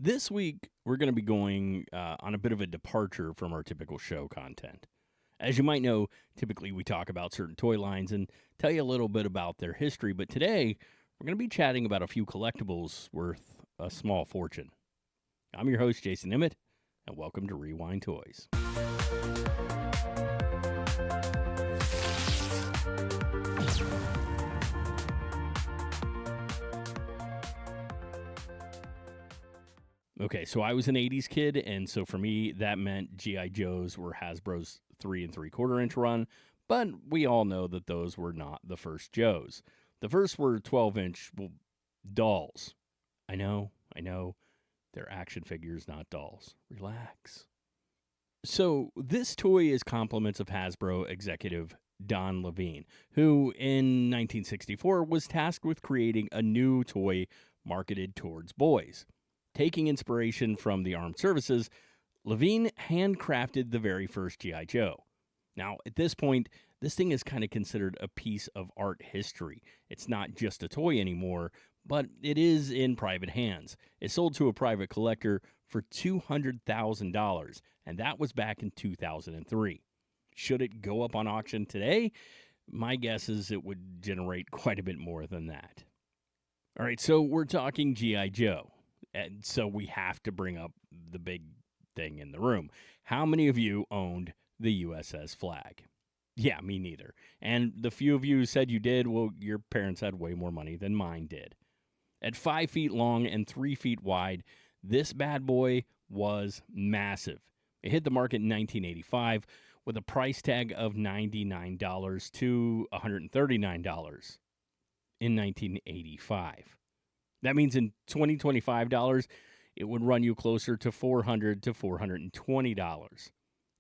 This week, we're going to be going on a bit of a departure from our typical show content. As you might know, typically we talk about certain toy lines and tell you a little bit about their history, but today we're going to be chatting about a few collectibles worth a small fortune. I'm your host, Jason Emmett, and welcome to Rewind Toys. Okay, so I was an 80s kid, and so for me, that meant G.I. Joes were Hasbro's 3 3/4 inch run, but we all know that those were not the first Joes. The first were 12-inch dolls. I know, they're action figures, not dolls. Relax. So this toy is compliments of Hasbro executive Don Levine, who in 1964 was tasked with creating a new toy marketed towards boys. Taking inspiration from the armed services, Levine handcrafted the very first G.I. Joe. Now, at this point, this thing is kind of considered a piece of art history. It's not just a toy anymore, but it is in private hands. It sold to a private collector for $200,000, and that was back in 2003. Should it go up on auction today? My guess is it would generate quite a bit more than that. All right, so we're talking G.I. Joe. And so we have to bring up the big thing in the room. How many of you owned the USS Flag? Yeah, me neither. And the few of you who said you did, well, your parents had way more money than mine did. At 5 feet long and 3 feet wide, this bad boy was massive. It hit the market in 1985 with a price tag of $99 to $139 in 1985. That means in 2025 dollars, it would run you closer to $400 to $420.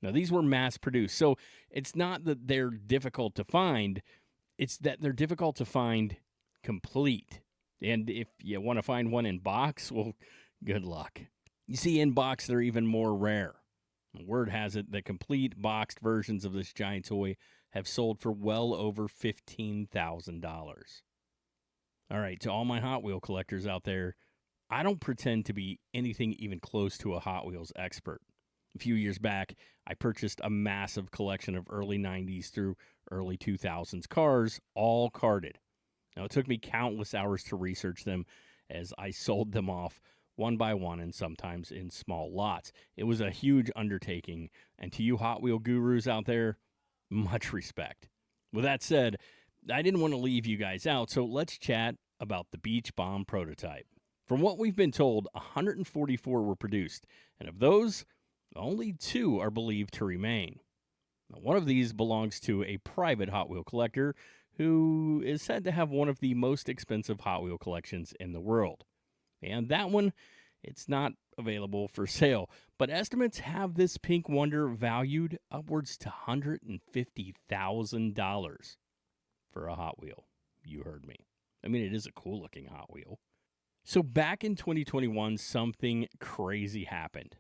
Now, these were mass produced, so it's not that they're difficult to find, it's that they're difficult to find complete. And if you want to find one in box, well, good luck. You see, in box, they're even more rare. Word has it that complete boxed versions of this giant toy have sold for well over $15,000. All right, to all my Hot Wheel collectors out there, I don't pretend to be anything even close to a Hot Wheels expert. A few years back, I purchased a massive collection of early 90s through early 2000s cars, all carded. Now, it took me countless hours to research them as I sold them off one by one and sometimes in small lots. It was a huge undertaking, and to you Hot Wheel gurus out there, much respect. With that said, I didn't want to leave you guys out, so let's chat about the Beach Bomb prototype. From what we've been told, 144 were produced, and of those, only 2 are believed to remain. Now, one of these belongs to a private Hot Wheel collector who is said to have one of the most expensive Hot Wheel collections in the world. And that one, it's not available for sale, but estimates have this pink wonder valued upwards to $150,000. For a Hot Wheel. You heard me. I mean, it is a cool looking Hot Wheel. So back in 2021, something crazy happened.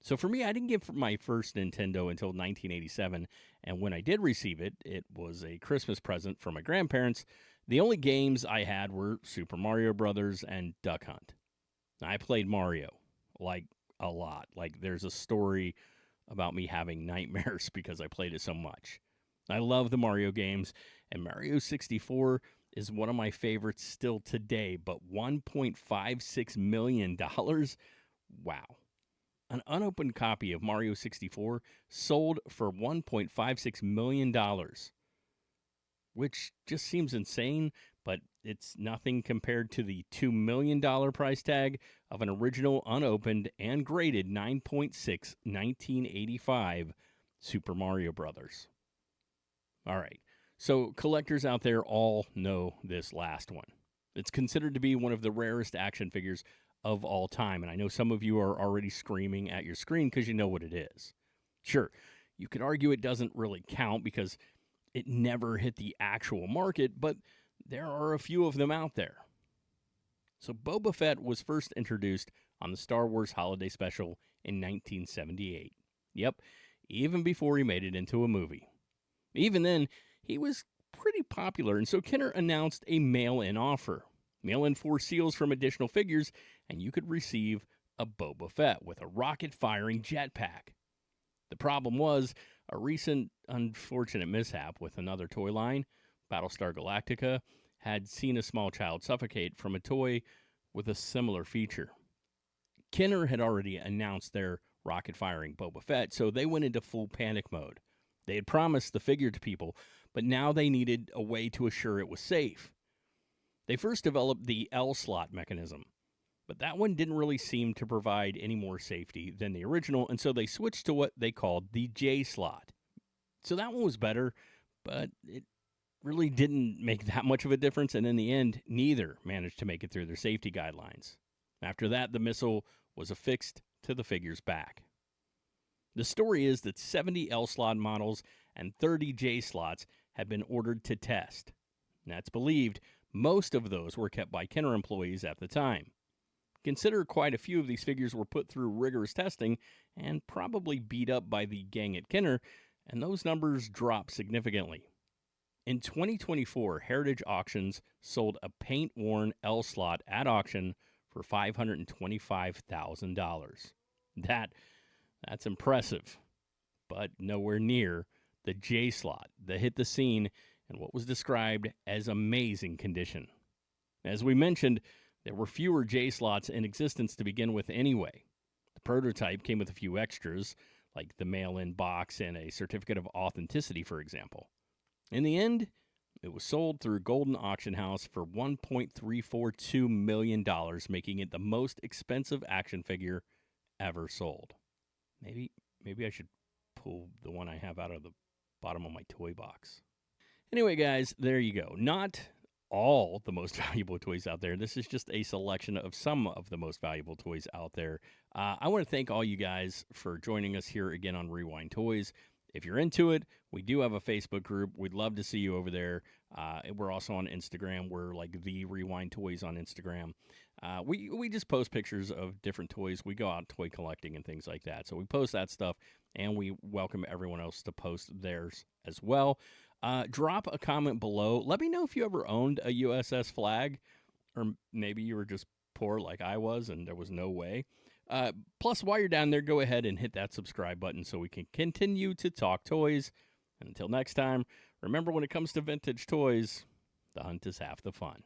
So for me, I didn't get my first Nintendo until 1987, and when I did receive it, it was a Christmas present from my grandparents. The only games I had were Super Mario Brothers and Duck Hunt. I played Mario, like, a lot. Like, there's a story about me having nightmares because I played it so much. I love the Mario games, and Mario 64 is one of my favorites still today, but $1.56 million? Wow. An unopened copy of Mario 64 sold for $1.56 million, which just seems insane, but it's nothing compared to the $2 million price tag of an original unopened and graded 9.6 1985 Super Mario Brothers. All right, so collectors out there all know this last one. It's considered to be one of the rarest action figures of all time, and I know some of you are already screaming at your screen because you know what it is. Sure, you could argue it doesn't really count because it never hit the actual market, but there are a few of them out there. So Boba Fett was first introduced on the Star Wars Holiday Special in 1978. Yep, even before he made it into a movie. Even then, he was pretty popular, and so Kenner announced a mail-in offer. Mail in 4 seals from additional figures, and you could receive a Boba Fett with a rocket-firing jetpack. The problem was a recent unfortunate mishap with another toy line, Battlestar Galactica, had seen a small child suffocate from a toy with a similar feature. Kenner had already announced their rocket firing Boba Fett, so they went into full panic mode. They had promised the figure to people, but now they needed a way to assure it was safe. They first developed the L slot mechanism, but that one didn't really seem to provide any more safety than the original, and so they switched to what they called the J slot. So that one was better, but it really didn't make that much of a difference, and in the end, neither managed to make it through their safety guidelines. After that, the missile was affixed to the figure's back. The story is that 70 L slot models and 30 J slots had been ordered to test. And that's believed most of those were kept by Kenner employees at the time. Consider quite a few of these figures were put through rigorous testing and probably beat up by the gang at Kenner, and those numbers dropped significantly. In 2024, Heritage Auctions sold a paint-worn L slot at auction for $525,000. That's impressive, but nowhere near the J slot that hit the scene in what was described as amazing condition. As we mentioned, there were fewer J slots in existence to begin with anyway. The prototype came with a few extras, like the mail-in box and a certificate of authenticity, for example. In the end, it was sold through Golden Auction House for $1.342 million, making it the most expensive action figure ever sold. Maybe I should pull the one I have out of the bottom of my toy box. Anyway, guys, there you go. Not all the most valuable toys out there. This is just a selection of some of the most valuable toys out there. I want to thank all you guys for joining us here again on Rewind Toys. If you're into it, we do have a Facebook group. We'd love to see you over there. We're also on Instagram. We're like the Rewind Toys on Instagram. We just post pictures of different toys. We go out toy collecting and things like that. So we post that stuff, and we welcome everyone else to post theirs as well. Drop a comment below. Let me know if you ever owned a USS Flag, or maybe you were just poor like I was and there was no way. Plus, while you're down there, go ahead and hit that subscribe button so we can continue to talk toys. And until next time, remember, when it comes to vintage toys, the hunt is half the fun.